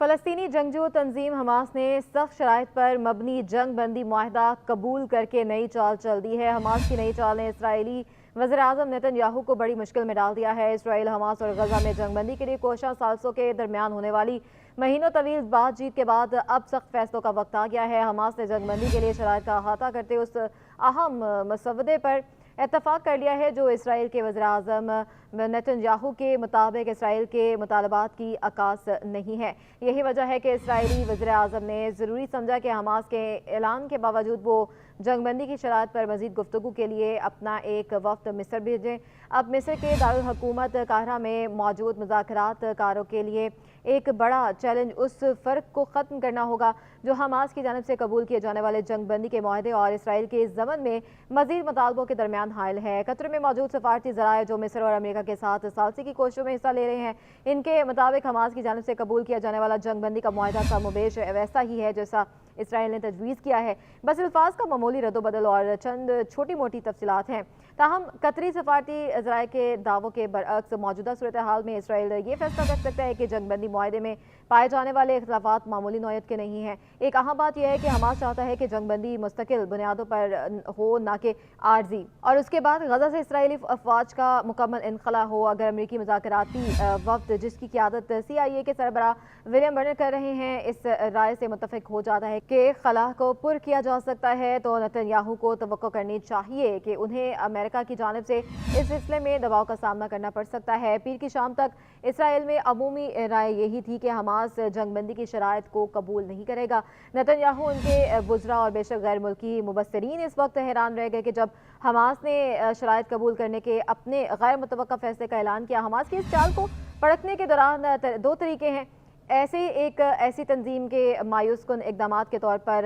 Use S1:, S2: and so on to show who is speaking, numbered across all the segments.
S1: فلسطینی جنگجو تنظیم حماس نے سخت شرائط پر مبنی جنگ بندی معاہدہ قبول کر کے نئی چال چل دی ہے۔ حماس کی نئی چال نے اسرائیلی وزیر اعظم نیتن یاہو کو بڑی مشکل میں ڈال دیا ہے۔ اسرائیل، حماس اور غزہ میں جنگ بندی کے لیے کوشاں سالسوں کے درمیان ہونے والی مہینوں طویل بات چیت کے بعد اب سخت فیصلوں کا وقت آ گیا ہے۔ حماس نے جنگ بندی کے لیے شرائط کا احاطہ کرتے اس اہم مسودے پر اتفاق کر لیا ہے جو اسرائیل کے وزیر اعظم نیتن یاہو کے مطابق اسرائیل کے مطالبات کی عکاس نہیں ہے۔ یہی وجہ ہے کہ اسرائیلی وزیر اعظم نے ضروری سمجھا کہ حماس کے اعلان کے باوجود وہ جنگ بندی کی شرائط پر مزید گفتگو کے لیے اپنا ایک وفد مصر بھیجیں۔ اب مصر کے دارالحکومت قاہرہ میں موجود مذاکرات کاروں کے لیے ایک بڑا چیلنج اس فرق کو ختم کرنا ہوگا جو حماس کی جانب سے قبول کیے جانے والے جنگ بندی کے معاہدے اور اسرائیل کے ضمن میں مزید مطالبوں کے درمیان حائل ہے۔ قطر میں موجود سفارتی ذرائع جو مصر اور امریکہ کے ساتھ ثالثی کی کوششوں میں حصہ لے رہے ہیں، ان کے مطابق حماس کی جانب سے قبول کیا جانے والا جنگ بندی کا معاہدہ کم و بیش ویسا ہی ہے جیسا اسرائیل نے تجویز کیا ہے، بس الفاظ کا معمولی رد و بدل اور چند چھوٹی موٹی تفصیلات ہیں۔ تاہم قطری سفارتی ذرائع کے دعووں کے برعکس موجودہ صورتحال میں اسرائیل یہ فیصلہ کر سکتا ہے کہ جنگ بندی معاہدے میں پائے جانے والے اختلافات معمولی نوعیت کے نہیں ہیں۔ ایک اہم بات یہ ہے کہ حماس چاہتا ہے کہ جنگ بندی مستقل بنیادوں پر ہو، نہ کہ عارضی، اور اس کے بعد غزہ سے اسرائیلی افواج کا مکمل انخلا ہو۔ اگر امریکی مذاکراتی وفد جس کی قیادت CIA کے سربراہ ولیم برنر کر رہے ہیں اس رائے سے متفق ہو جاتا ہے کہ خلا کو پر کیا جا سکتا ہے تو نیتن یاہو کو توقع کرنی چاہیے کہ انہیں امریکہ کی جانب سے اس سلسلے میں دباؤ کا سامنا کرنا پڑ سکتا ہے۔ پیر کی شام تک اسرائیل میں عمومی رائے یہی تھی کہ حماس جنگ بندی کی شرائط کو قبول نہیں کرے گا۔ نیتن یاہو، ان کے وزراء اور بیشک غیر ملکی مبصرین اس وقت حیران رہ گئے کہ جب حماس نے شرائط قبول کرنے کے اپنے غیر متوقع فیصلے کا اعلان کیا۔ حماس کی اس چال کو پرکھنے کے دوران دو طریقے ہیں۔ ایسی تنظیم کے مایوس کن اقدامات کے طور پر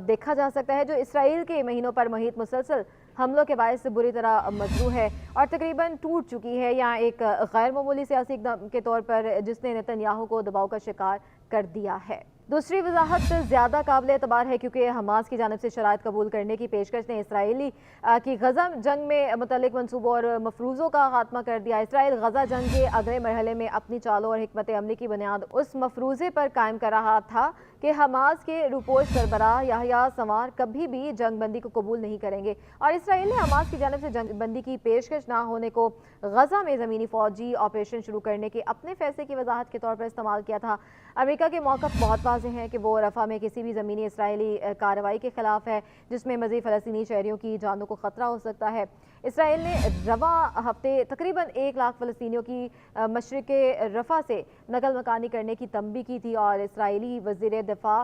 S1: دیکھا جا سکتا ہے جو اسرائیل کے مہینوں پر محیط مسلسل حملوں کے باعث بری طرح مجروح ہے اور تقریباً ٹوٹ چکی ہے، یا ایک غیر معمولی سیاسی اقدام کے طور پر جس نے نیتن یاہو کو دباؤ کا شکار کر دیا ہے۔ دوسری وضاحت زیادہ قابل اعتبار ہے کیونکہ حماس کی جانب سے شرائط قبول کرنے کی پیشکش نے اسرائیلی کی غزہ جنگ میں متعلق منصوبوں اور مفروضوں کا خاتمہ کر دیا۔ اسرائیل غزہ جنگ کے اگلے مرحلے میں اپنی چالوں اور حکمت عملی کی بنیاد اس مفروضے پر قائم کر رہا تھا کہ حماس کے روپوش سربراہ یحییٰ سنوار کبھی بھی جنگ بندی کو قبول نہیں کریں گے، اور اسرائیل نے حماس کی جانب سے جنگ بندی کی پیشکش نہ ہونے کو غزہ میں زمینی فوجی آپریشن شروع کرنے کے اپنے فیصلے کی وضاحت کے طور پر استعمال کیا تھا۔ امریکہ کے موقف بہت واضح ہیں کہ وہ رفح میں کسی بھی زمینی اسرائیلی کارروائی کے خلاف ہے جس میں مزید فلسطینی شہریوں کی جانوں کو خطرہ ہو سکتا ہے۔ اسرائیل نے رواں ہفتے تقریباً 1 لاکھ فلسطینیوں کی مشرق رفح سے نقل مکانی کرنے کی تنبیہ کی تھی، اور اسرائیلی وزیر دفاع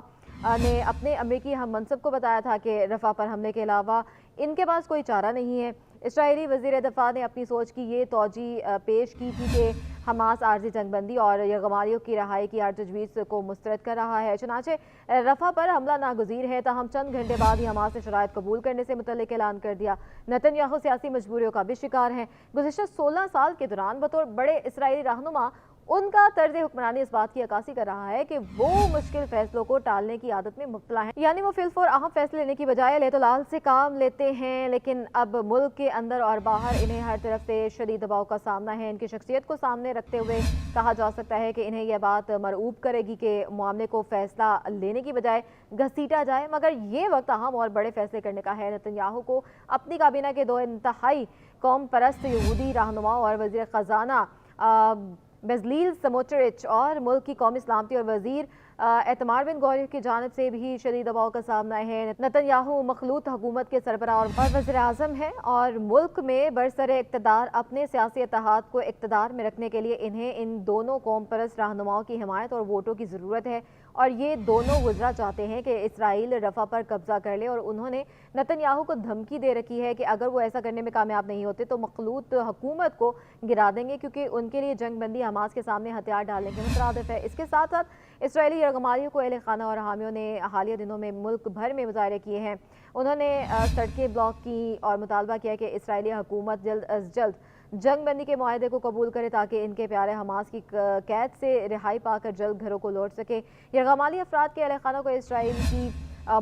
S1: نے اپنے امریکی ہم منصب کو بتایا تھا کہ رفح پر حملے کے علاوہ ان کے پاس کوئی چارہ نہیں ہے۔ اسرائیلی وزیر دفاع نے اپنی سوچ کی یہ توجیہ پیش کی تھی کہ حماس عارضی جنگ بندی اور یرغمالیوں کی رہائی کی ہر تجویز کو مسترد کر رہا ہے، چنانچہ رفح پر حملہ ناگزیر ہے۔ تاہم چند گھنٹے بعد ہی حماس نے شرائط قبول کرنے سے متعلق اعلان کر دیا۔ نیتن یاہو سیاسی مجبوریوں کا بھی شکار ہیں۔ گزشتہ 16 سال کے دوران بطور بڑے اسرائیلی رہنما ان کا طرز حکمرانی اس بات کی عکاسی کر رہا ہے کہ وہ مشکل فیصلوں کو ٹالنے کی عادت میں مبتلا ہیں، یعنی وہ فی الفور اہم فیصلے لینے کی بجائے لے تو لال سے کام لیتے ہیں، لیکن اب ملک کے اندر اور باہر انہیں ہر طرف سے شدید دباؤ کا سامنا ہے۔ ان کی شخصیت کو سامنے رکھتے ہوئے کہا جا سکتا ہے کہ انہیں یہ بات مرعوب کرے گی کہ معاملے کو فیصلہ لینے کی بجائے گھسیٹا جائے، مگر یہ وقت اہم اور بڑے فیصلے کرنے کا ہے۔ نیتن یاہو کو اپنی کابینہ کے 2 انتہائی قوم پرست یہودی رہنماؤں اور وزیر خزانہ بیزلیل سموٹرچ اور ملک کی قومی سلامتی اور وزیر ایتمار بن گویر کی جانب سے بھی شدید دباؤ کا سامنا ہے۔ نیتن یاہو مخلوط حکومت کے سربراہ اور وزیر اعظم ہیں، اور ملک میں برسر اقتدار اپنے سیاسی اتحاد کو اقتدار میں رکھنے کے لیے انہیں ان دونوں قوم پرست رہنماؤں کی حمایت اور ووٹوں کی ضرورت ہے، اور یہ دونوں وزراء چاہتے ہیں کہ اسرائیل رفح پر قبضہ کر لے، اور انہوں نے نیتن یاہو کو دھمکی دے رکھی ہے کہ اگر وہ ایسا کرنے میں کامیاب نہیں ہوتے تو مخلوط حکومت کو گرا دیں گے، کیونکہ ان کے لیے جنگ بندی حماس کے سامنے ہتھیار ڈالنے کے مترادف ہے۔ اس کے ساتھ ساتھ اسرائیلی یرغمالیوں کو اہل خانہ اور حامیوں نے حالیہ دنوں میں ملک بھر میں مظاہرے کیے ہیں۔ انہوں نے سڑکیں بلاک کی اور مطالبہ کیا کہ اسرائیلی حکومت جلد از جلد جنگ بندی کے معاہدے کو قبول کرے تاکہ ان کے پیارے حماس کی قید سے رہائی پا کر جلد گھروں کو لوٹ سکے۔ یرغمالی افراد کے اہل خانہ کو اسرائیل کی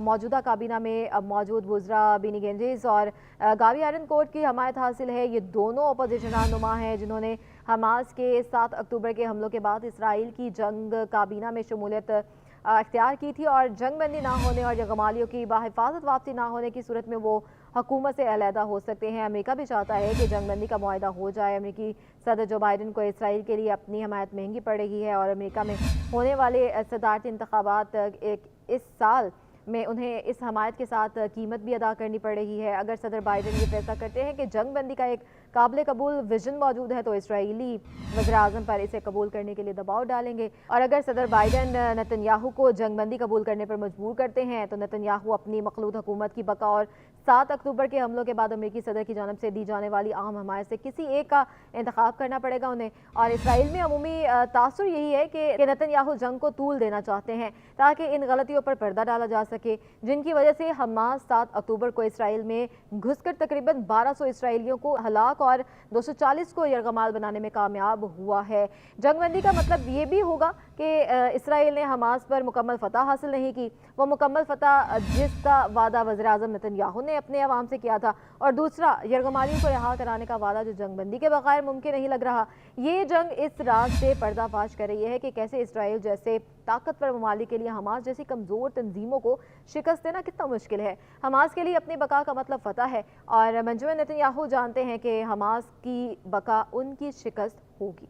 S1: موجودہ کابینہ میں موجود وزراء بینی گینجز اور گاوی آئرن کوٹ کی حمایت حاصل ہے۔ یہ دونوں اپوزیشن رہنما ہیں جنہوں نے حماس کے 7 اکتوبر کے حملوں کے بعد اسرائیل کی جنگ کابینہ میں شمولیت اختیار کی تھی اور جنگ بندی نہ ہونے اور یرغمالیوں کی بحفاظت واپسی نہ ہونے کی صورت میں وہ حکومت سے علیحدہ ہو سکتے ہیں۔ امریکہ بھی چاہتا ہے کہ جنگ بندی کا معاہدہ ہو جائے۔ امریکی صدر جو بائیڈن کو اسرائیل کے لیے اپنی حمایت مہنگی پڑ رہی ہے اور امریکہ میں ہونے والے صدارتی انتخابات اس سال میں انہیں اس حمایت کے ساتھ قیمت بھی ادا کرنی پڑ رہی ہے۔ اگر صدر بائیڈن یہ فیصلہ کرتے ہیں کہ جنگ بندی کا ایک قابل قبول ویژن موجود ہے تو اسرائیلی وزیراعظم پر اسے قبول کرنے کے لیے دباؤ ڈالیں گے، اور اگر صدر بائیڈن نتن یاہو کو جنگ بندی قبول کرنے پر مجبور کرتے ہیں تو نتن یاہو اپنی مخلوط حکومت کی بقا اور 7 اکتوبر کے حملوں کے بعد امریکی صدر کی جانب سے دی جانے والی عام حمایت سے کسی ایک کا انتخاب کرنا پڑے گا انہیں۔ اور اسرائیل میں عمومی تاثر یہی ہے کہ نتن یاہو جنگ کو طول دینا چاہتے ہیں تاکہ ان غلطیوں پر پردہ ڈالا جا سکے جن کی وجہ سے حماس 7 اکتوبر کو اسرائیل میں گھس کر تقریباً 1200 اسرائیلیوں کو ہلاک اور 240 کو یرغمال بنانے میں کامیاب ہوا ہے۔ جنگ بندی کا مطلب یہ بھی ہوگا کہ اسرائیل نے حماس پر مکمل فتح حاصل نہیں کی، وہ مکمل فتح جس کا وعدہ وزیراعظم نتن یاہو نے اپنے عوام سے کیا تھا، اور دوسرا یرغمالیوں کو رہا کرانے کا وعدہ جو جنگ بندی کے بغیر ممکن نہیں لگ رہا۔ یہ جنگ اس راز سے پردہ فاش کر رہی ہے کہ کیسے اسرائیل جیسے طاقتور ممالک کے لیے حماس جیسی کمزور تنظیموں کو شکست دینا کتنا مشکل ہے۔ حماس کے لیے اپنی بقا کا مطلب فتح ہے اور بنجمن نتن یاہو جانتے ہیں کہ حماس کی بقا ان کی شکست ہوگی۔